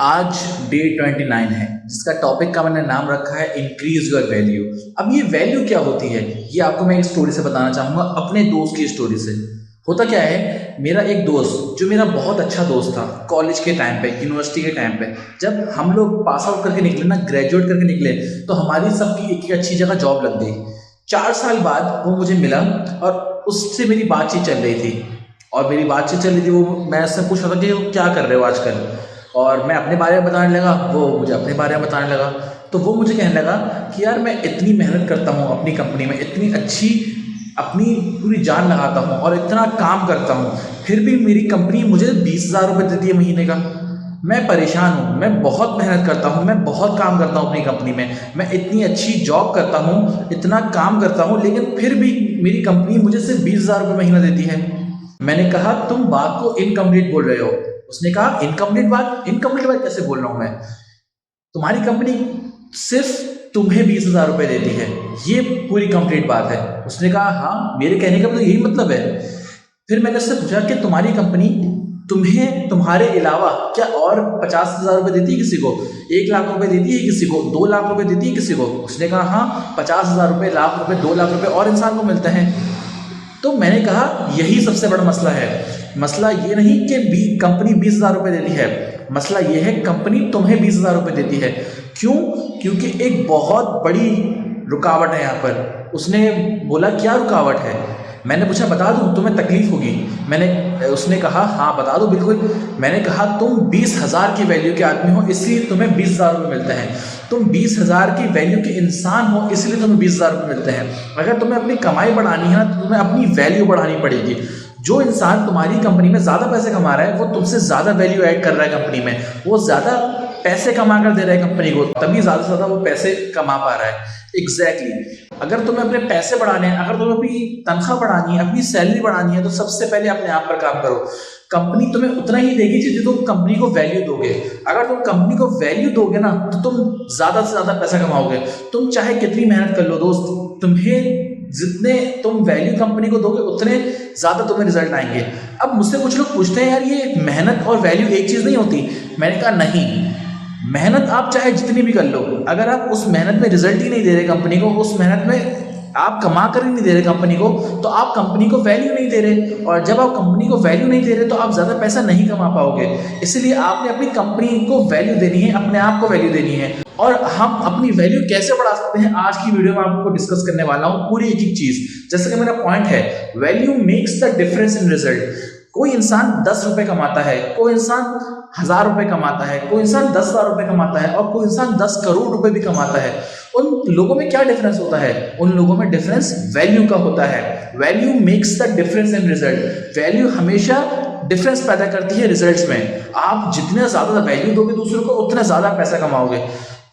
आज डे 29 है जिसका टॉपिक का मैंने नाम रखा है इंक्रीज योर वैल्यू। अब ये वैल्यू क्या होती है ये आपको मैं एक स्टोरी से बताना चाहूँगा, अपने दोस्त की स्टोरी से। होता क्या है, मेरा एक दोस्त जो मेरा बहुत अच्छा दोस्त था कॉलेज के टाइम पे, यूनिवर्सिटी के टाइम पे, जब हम लोग पास आउट करके निकले ना, ग्रेजुएट करके निकले, तो हमारी सबकी एक अच्छी जगह जॉब लग गई। 4 साल बाद वो मुझे मिला और उससे मेरी बातचीत चल रही थी। और मेरी बातचीत चल रही थी, वो मैं उससे पूछ रहा था कि वो क्या कर रहे हो आजकल, और मैं अपने बारे में बताने लगा, वो मुझे अपने बारे में बताने लगा। तो वो मुझे कहने लगा कि यार मैं इतनी मेहनत करता हूँ अपनी कंपनी में, इतनी अच्छी अपनी पूरी जान लगाता हूँ और इतना काम करता हूँ, फिर भी मेरी कंपनी मुझे 20,000 रुपये देती है महीने का। मैं परेशान हूँ, मैं बहुत मेहनत करता हूँ, मैं बहुत काम करता हूँ अपनी कंपनी में, मैं इतनी अच्छी जॉब करता हूँ, इतना काम करता हूँ, लेकिन फिर भी मेरी कंपनी मुझे सिर्फ 20,000 रुपये महीना देती है। मैंने कहा तुम बात को इनकम्प्लीट बोल रहे हो। उसने कहा इनकम्प्लीट बात कैसे बोल रहा हूँ मैं, तुम्हारी कंपनी सिर्फ तुम्हें 20,000 रुपये देती है, ये पूरी कंप्लीट बात है। उसने कहा हाँ, मेरे कहने का तो यही मतलब है। फिर मैंने उससे पूछा कि तुम्हारी कंपनी तुम्हें तुम्हारे अलावा क्या और 50,000 रुपये देती है किसी को, 1 लाख रुपए देती है किसी को, 2 लाख रुपए देती है किसी को? उसने कहा हाँ, 50,000 रुपये, लाख रुपए, 2 लाख रुपए और इंसान को मिलते हैं। तो मैंने कहा यही सबसे बड़ा मसला है। मसला ये नहीं कि कंपनी 20,000 रुपये देती है, मसला ये है कंपनी तुम्हें 20,000 रुपये देती है। क्यों? क्योंकि एक बहुत बड़ी रुकावट है यहाँ पर। उसने बोला क्या रुकावट है? मैंने पूछा बता दूँ, तुम्हें तकलीफ होगी। उसने कहा हाँ बता दो बिल्कुल। मैंने कहा तुम 20,000 की वैल्यू के आदमी हो इसलिए तुम्हें 20,000 रुपये मिलते हैं, तुम 20,000 की वैल्यू के इंसान हो इसलिए तुम्हें 20,000 रुपये मिलते हैं। अगर तुम्हें अपनी कमाई बढ़ानी है तो तुम्हें अपनी वैल्यू बढ़ानी पड़ेगी। जो इंसान तुम्हारी कंपनी में ज़्यादा पैसे कमा रहा है वो तुमसे ज़्यादा वैल्यू ऐड कर रहा है कंपनी में, वो ज़्यादा पैसे कमा कर दे रहा है कंपनी को, तभी ज़्यादा से ज़्यादा वो पैसे कमा पा रहा है। एग्जैक्टली अगर तुम्हें अपने पैसे बढ़ाने हैं, अगर तुम्हें अपनी तनख्वाह बढ़ानी है, अपनी सैलरी बढ़ानी है, तो सबसे पहले अपने आप पर काम करो। कंपनी तुम्हें उतना ही देगी जितनी तुम कंपनी को वैल्यू दोगे। अगर तुम कंपनी को वैल्यू दोगे ना तो तुम ज़्यादा से ज़्यादा पैसा कमाओगे। तुम चाहे कितनी मेहनत कर लो दोस्त, तुम्हें जितने तुम वैल्यू कंपनी को दोगे उतने ज़्यादा तुम्हें रिजल्ट आएंगे। अब मुझसे कुछ लोग पूछते हैं यार ये मेहनत और वैल्यू एक चीज़ नहीं होती। मैंने कहा नहीं, मेहनत आप चाहे जितनी भी कर लो, अगर आप उस मेहनत में रिजल्ट ही नहीं दे रहे कंपनी को, उस मेहनत में आप कमा कर ही नहीं दे रहे कंपनी को, तो आप कंपनी को वैल्यू नहीं दे रहे। और जब आप कंपनी को वैल्यू नहीं दे रहे तो आप ज़्यादा पैसा नहीं कमा पाओगे। इसलिए आपने अपनी कंपनी को वैल्यू देनी है, अपने आप को वैल्यू देनी है। और हम अपनी वैल्यू कैसे बढ़ा सकते हैं आज की वीडियो में आपको डिस्कस करने वाला हूँ पूरी एक एक चीज़। जैसे कि मेरा पॉइंट है, value makes the difference in result. कोई इंसान 10 रुपए कमाता है, कोई इंसान 1,000 रुपए कमाता है, कोई इंसान 10,000 रुपए कमाता है और कोई इंसान 10 करोड़ रुपए भी कमाता है। उन लोगों में क्या डिफरेंस होता है? उन लोगों में डिफरेंस वैल्यू का होता है। Value makes the difference in result. Value हमेशा डिफरेंस पैदा करती है रिजल्ट्स में। आप जितने ज़्यादा वैल्यू दोगे दूसरों को उतना ज़्यादा पैसा कमाओगे।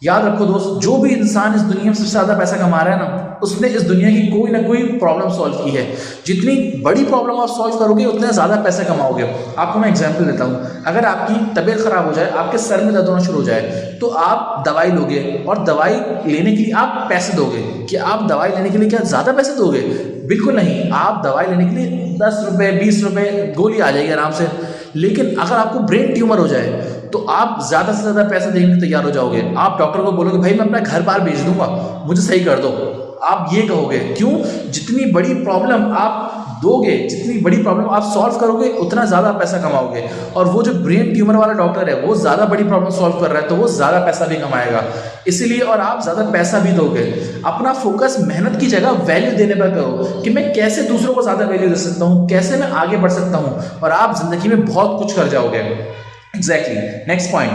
याद रखो दोस्त, जो भी इंसान इस दुनिया में सबसे ज़्यादा पैसा कमा रहा है ना, उसने इस दुनिया की कोई ना कोई प्रॉब्लम सॉल्व की है। जितनी बड़ी प्रॉब्लम आप सॉल्व करोगे उतने ज़्यादा पैसे कमाओगे। आपको मैं एग्जांपल देता हूँ, अगर आपकी तबीयत खराब हो जाए, आपके सर में दर्द होना शुरू हो जाए, तो आप दवाई लोगे और दवाई लेने के लिए आप पैसे दोगे। कि आप दवाई लेने के लिए क्या ज़्यादा पैसे दोगे? बिल्कुल नहीं। आप दवाई लेने के लिए 10 रुपये 20 रुपये गोली आ जाएगी आराम से। लेकिन अगर आपको ब्रेन ट्यूमर हो जाए तो आप ज़्यादा से ज़्यादा पैसे देने के तैयार हो जाओगे। आप डॉक्टर को बोलोगे भाई मैं अपना घर बार बेच दूंगा, मुझे सही कर दो। आप ये कहोगे। क्यों? जितनी बड़ी प्रॉब्लम आप दोगे, जितनी बड़ी प्रॉब्लम आप सॉल्व करोगे उतना ज़्यादा पैसा कमाओगे। और वो जो ब्रेन ट्यूमर वाला डॉक्टर है वो ज़्यादा बड़ी प्रॉब्लम सॉल्व कर रहा है तो वो ज़्यादा पैसा भी कमाएगा। इसीलिए और आप ज़्यादा पैसा भी दोगे। अपना फोकस मेहनत की जगह वैल्यू देने पर करो कि मैं कैसे दूसरों को ज़्यादा वैल्यू दे सकता हूँ, कैसे मैं आगे बढ़ सकता हूँ, और आप जिंदगी में बहुत कुछ कर जाओगे। Exactly. Next point,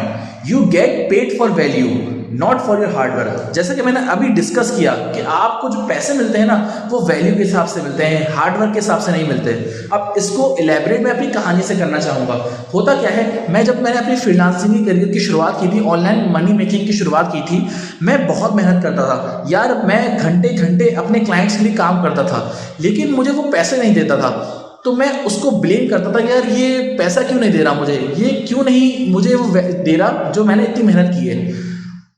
you get paid for value not for your hard work. जैसे कि मैंने अभी डिस्कस किया कि आपको जो पैसे मिलते हैं ना वो वैल्यू के हिसाब से मिलते हैं, हार्ड वर्क के हिसाब से नहीं मिलते। अब इसको इलेबरेट मैं अपनी कहानी से करना चाहूँगा। होता क्या है, मैंने अपनी फ्रीलांसिंग की करियर की शुरुआत की थी, ऑनलाइन मनी मेकिंग की शुरुआत की थी, मैं बहुत मेहनत करता था यार। मैं घंटे घंटे अपने क्लाइंट्स के लिए काम करता था, लेकिन मुझे वो पैसे नहीं देता था। तो मैं उसको ब्लेम करता था कि यार ये पैसा क्यों नहीं दे रहा मुझे, ये क्यों नहीं मुझे वो दे रहा जो मैंने इतनी मेहनत की है।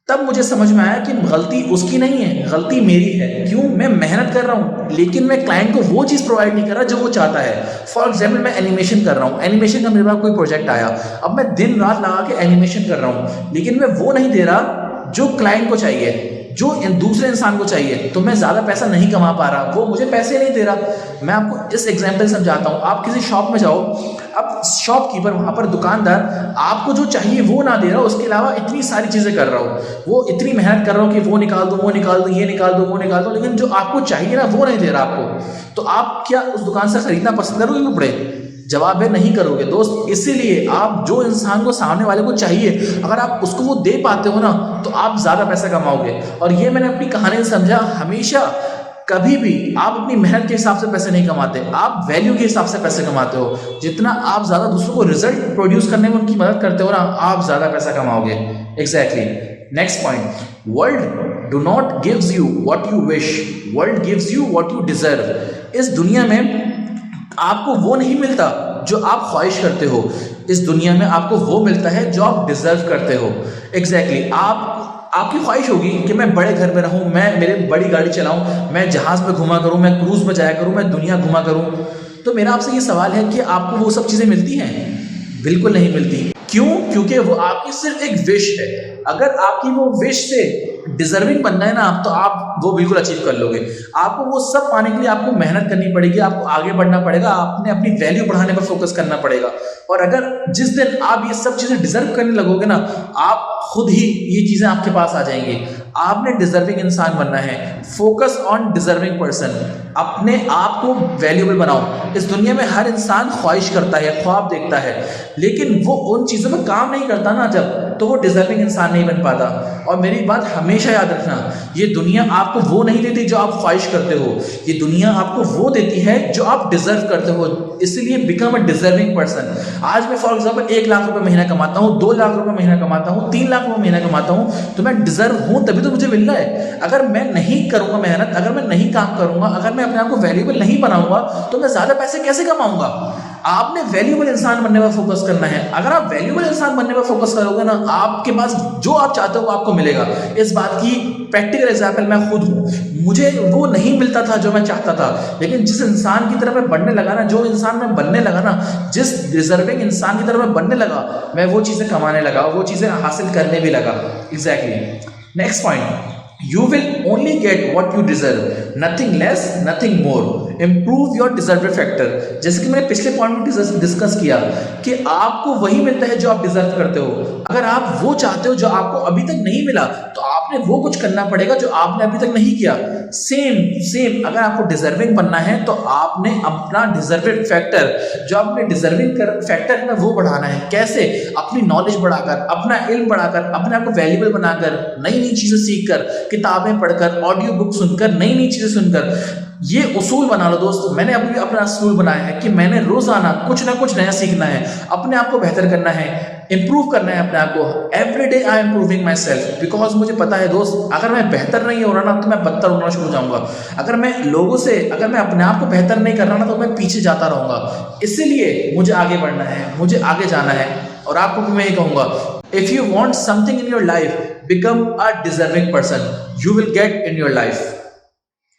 तब मुझे समझ में आया कि गलती उसकी नहीं है, गलती मेरी है। क्यों? मैं मेहनत कर रहा हूँ लेकिन मैं क्लाइंट को वो चीज़ प्रोवाइड नहीं कर रहा जो वो चाहता है। फॉर एग्जाम्पल मैं एनिमेशन कर रहा हूँ, एनिमेशन का मेरे पास कोई प्रोजेक्ट आया, अब मैं दिन रात लगा के एनिमेशन कर रहा हूँ लेकिन मैं वो नहीं दे रहा जो क्लाइंट को चाहिए, जो दूसरे इंसान को चाहिए, तो मैं ज़्यादा पैसा नहीं कमा पा रहा, वो मुझे पैसे नहीं दे रहा। मैं आपको इस एग्जाम्पल समझाता हूँ। आप किसी शॉप में जाओ, अब शॉपकीपर, वहाँ पर दुकानदार आपको जो चाहिए वो ना दे रहा हो, उसके अलावा इतनी सारी चीज़ें कर रहा हो, वो इतनी मेहनत कर रहा हो कि वो निकाल दो, वो निकाल दो, ये निकाल दो, वो निकाल दो, लेकिन जो आपको चाहिए ना वो नहीं दे रहा आपको। तो आप क्या उस दुकान से खरीदना पसंद करोगे कपड़े? जवाब है नहीं करोगे दोस्त। इसीलिए आप जो इंसान को, सामने वाले को चाहिए, अगर आप उसको वो दे पाते हो ना तो आप ज़्यादा पैसा कमाओगे। और ये मैंने अपनी कहानी से समझा। हमेशा कभी भी आप अपनी मेहनत के हिसाब से पैसे नहीं कमाते, आप वैल्यू के हिसाब से पैसे कमाते हो। जितना आप ज़्यादा दूसरों को रिजल्ट प्रोड्यूस करने में उनकी मदद करते हो ना, आप ज़्यादा पैसा कमाओगे। Exactly. Next point, world do not gives you what you wish, world gives you what you deserve. इस दुनिया में आपको वो नहीं मिलता जो आप ख्वाहिश करते हो, इस दुनिया में आपको वो मिलता है जो आप डिजर्व करते हो। एग्जैक्टली। आपकी ख्वाहिश होगी कि मैं बड़े घर में रहूं, मैं मेरे बड़ी गाड़ी चलाऊं, मैं जहाज में घुमा करूं, मैं क्रूज में जाया करूं, मैं दुनिया घुमा करूं। तो मेरा आपसे ये सवाल है कि आपको वो सब चीज़ें मिलती हैं? बिल्कुल नहीं मिलती। क्यों? क्योंकि वो आपकी सिर्फ एक विश है। अगर आपकी वो विश से डिजर्विंग बनना है ना, तो आप वो बिल्कुल अचीव कर लोगे। आपको वो सब पाने के लिए आपको मेहनत करनी पड़ेगी, आपको आगे बढ़ना पड़ेगा, आपने अपनी वैल्यू बढ़ाने पर फोकस करना पड़ेगा। और अगर जिस दिन आप ये सब चीजें डिजर्व करने लगोगे ना, आप खुद ही ये चीजें आपके पास आ जाएंगी। आपने डिजर्विंग इंसान बनना है। Focus on deserving person. अपने आप को वैल्यूएबल बनाओ। इस दुनिया में हर इंसान ख्वाहिश करता है, ख्वाब देखता है, लेकिन वो उन चीज़ों में काम नहीं करता ना जब, तो वो डिजर्विंग इंसान नहीं बन पाता। और मेरी बात हमेशा याद रखना, ये दुनिया आपको वो नहीं देती जो आप ख्वाहिश करते हो, ये दुनिया आपको वो देती है जो आप डिजर्व करते हो। इसलिए बिकम अ डिजर्विंग पर्सन। आज मैं फॉर एग्जाम्पल 1 लाख रुपए महीना कमाता हूँ, 2 लाख रुपए महीना कमाता हूँ, 3 लाख रुपए महीना कमाता हूँ, तो मैं डिजर्व हूँ, तभी तो मुझे मिल रहा है। अगर मैं नहीं करूँगा मेहनत, अगर मैं नहीं काम करूँगा, अगर मैं अपने आप को वैल्यूएबल नहीं बनाऊंगा, तो मैं ज़्यादा पैसे कैसे कमाऊंगा? आपने वैल्यूएबल इंसान बनने पर फोकस करना है। अगर आप वैल्यूएबल इंसान बनने पर फोकस करोगे ना, आपके पास जो आप चाहते हो वो आपको मिलेगा। इस बात की प्रैक्टिकल एग्जाम्पल मैं खुद हूँ। मुझे वो नहीं मिलता था जो मैं चाहता था, लेकिन जिस इंसान की तरफ मैं बढ़ने लगा ना, जो इंसान मैं बनने लगा ना, जिस डिजर्विंग इंसान की तरफ मैं बनने लगा, मैं वो चीज़ें कमाने लगा, वो चीज़ें हासिल करने भी लगा। Exactly. Next point, you will only get what you deserve, nothing less, nothing more. Improve your deserve factor. जैसे कि मैंने पिछले पॉइंट में डिस्कस किया कि आपको वही मिलता है जो आप डिजर्व करते हो। अगर आप वो चाहते हो जो आपको अभी तक नहीं मिला, तो आपने वो कुछ करना पड़ेगा जो आपने अभी तक नहीं किया। सेम अगर आपको डिजर्विंग बनना है, तो आपने अपना डिजर्विंग फैक्टर, जो आपने डिजर्विंग फैक्टर है ना, वो बढ़ाना है। कैसे? अपनी नॉलेज बढ़ाकर, अपना इल्म बढ़ाकर, अपने आप को वैल्यूएबल बनाकर, नई नई चीजें सीखकर, किताबें पढ़कर, ऑडियो बुक सुनकर, नई नई चीजें सुनकर। ये उसूल बना लो दोस्त। मैंने अभी अपना उसूल बनाया है कि मैंने रोजाना कुछ ना कुछ नया सीखना है, अपने आप को बेहतर करना है, इंप्रूव करना है अपने आप को। Every day I am improving my self, because मुझे पता है दोस्त, अगर मैं बेहतर नहीं हो रहा ना, तो मैं बदतर होना शुरू हो जाऊंगा। अगर मैं अपने आप को बेहतर नहीं कर रहा ना, तो मैं पीछे जाता रहूंगा। इसीलिए मुझे आगे बढ़ना है, मुझे आगे जाना है। और आपको भी मैं ये कहूंगा, if you want something in your life, become a deserving person, you will get in your life.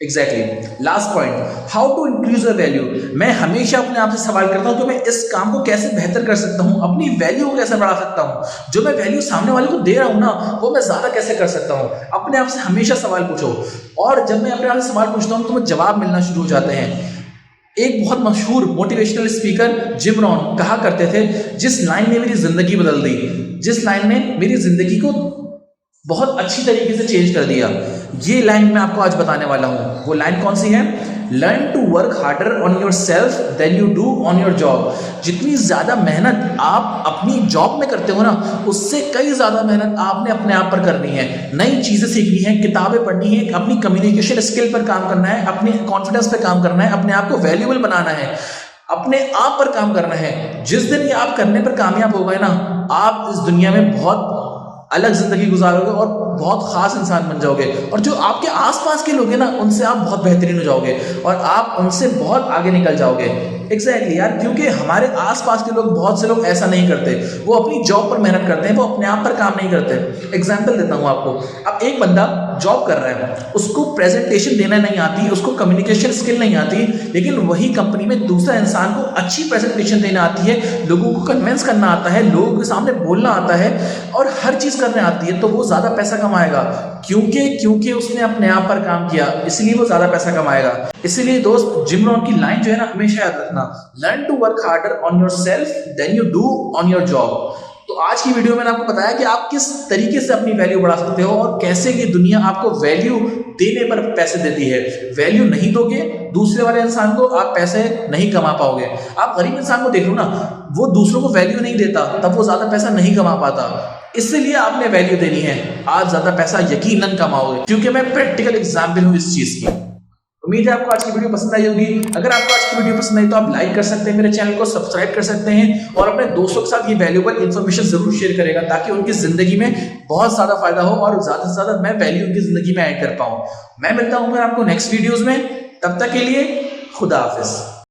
Exactly. Last point, how to increase your value. मैं हमेशा अपने आप से सवाल करता हूँ कि मैं इस काम को कैसे बेहतर कर सकता हूँ, अपनी वैल्यू को कैसे बढ़ा सकता हूँ, जो मैं वैल्यू सामने वाले को दे रहा हूँ ना, वो मैं ज्यादा कैसे कर सकता हूँ। अपने आप से हमेशा सवाल पूछो। और जब मैं अपने आप से सवाल पूछता हूँ, तो मुझे जवाब मिलना शुरू हो जाते हैं। एक बहुत मशहूर मोटिवेशनल स्पीकर जिम रॉन कहा करते थे, जिस लाइन ने मेरी जिंदगी बदल दी, जिस लाइन ने मेरी जिंदगी को बहुत अच्छी तरीके से चेंज कर दिया, ये लाइन मैं आपको आज बताने वाला हूँ। वो लाइन कौन सी है? Learn to work harder on yourself than you do on your job. जितनी ज़्यादा मेहनत आप अपनी जॉब में करते हो ना, उससे कई ज़्यादा मेहनत आपने अपने आप पर करनी है। नई चीज़ें सीखनी है, किताबें पढ़नी है, अपनी कम्युनिकेशन स्किल पर काम करना है, अपने कॉन्फिडेंस पर काम करना है, अपने आप को वैल्यूएबल बनाना है, अपने आप पर काम करना है। जिस दिन ये आप करने पर कामयाब हो गए ना, आप इस दुनिया में बहुत अलग जिंदगी गुजारोगे और बहुत खास इंसान बन जाओगे। और जो आपके आसपास के लोग हैं ना, उनसे आप बहुत बेहतरीन हो जाओगे और आप उनसे बहुत आगे निकल जाओगे। एग्जैक्टली यार, क्योंकि हमारे आसपास के लोग, बहुत से लोग ऐसा नहीं करते, वो अपनी जॉब पर मेहनत करते हैं, वो अपने आप पर काम नहीं करते। एग्जाम्पल देता हूँ आपको। अब एक बंदा जॉब कर रहा है, उसको प्रेजेंटेशन देना नहीं आती, उसको कम्युनिकेशन स्किल नहीं आती, लेकिन वही कंपनी में दूसरा इंसान को अच्छी प्रेजेंटेशन देना आती है, लोगों को कन्विंस करना आता है, लोगों के सामने बोलना आता है और हर चीज करने आती है, तो वो ज्यादा पैसा कमाएगा। क्योंकि उसने अपने आप पर काम किया, इसलिए वो ज्यादा पैसा कमाएगा। इसीलिए दोस्त, जिम रॉन की लाइन जो है ना, हमेशा याद रखना, learn to work harder on yourself than you do on your job. तो आज की वीडियो में मैंने आपको बताया कि आप किस तरीके से अपनी वैल्यू बढ़ा सकते हो और कैसे ये दुनिया आपको वैल्यू देने पर पैसे देती है। वैल्यू नहीं दोगे दूसरे वाले इंसान को, आप पैसे नहीं कमा पाओगे। आप गरीब इंसान को देख लो ना, वो दूसरों को वैल्यू नहीं देता, तब वो ज्यादा पैसा नहीं कमा पाता। इसलिए आपने वैल्यू देनी है, आप ज्यादा पैसा यकीनन कमाओगे, क्योंकि मैं प्रैक्टिकल एग्जाम्पल हूं इस चीज की। उम्मीद है आपको आज की वीडियो पसंद आई होगी। अगर आपको आज की वीडियो पसंद आई तो आप लाइक कर सकते हैं, मेरे चैनल को सब्सक्राइब कर सकते हैं और अपने दोस्तों के साथ ये वैल्यूएबल इंफॉर्मेशन जरूर शेयर करेगा, ताकि उनकी जिंदगी में बहुत ज्यादा फायदा हो और ज्यादा से ज्यादा मैं वैल्यू उनकी जिंदगी में ऐड कर पाऊं। मैं मिलता हूं आपको नेक्स्ट वीडियोस में, तब तक के लिए खुदा हाफिज।